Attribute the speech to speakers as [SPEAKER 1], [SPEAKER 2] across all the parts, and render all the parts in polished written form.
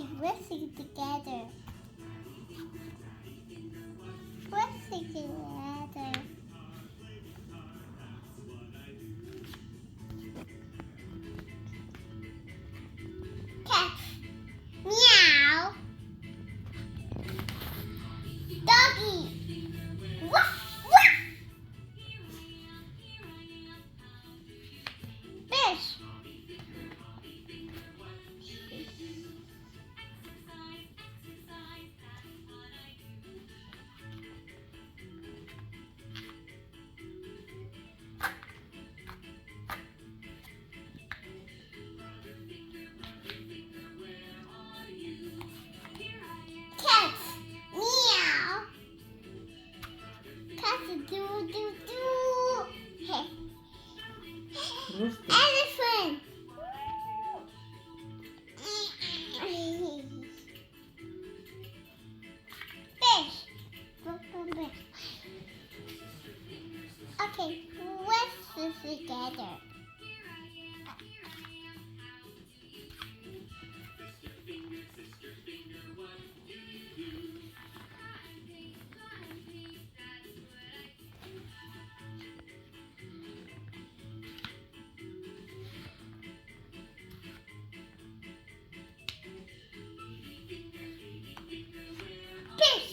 [SPEAKER 1] We're singing together. We're singing together. Cat. Meow. Doggy. Woof, woof. Fish. Cat. Meow. Cat do do do. Hey.
[SPEAKER 2] Rooster.
[SPEAKER 1] Elephant. Fish. Okay, let's do together. Fish.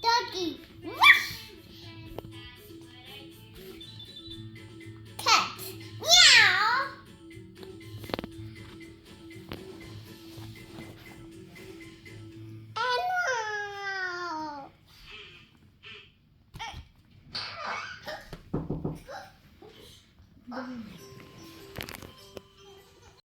[SPEAKER 1] Doggy. Woof. Cat. Meow. Animal.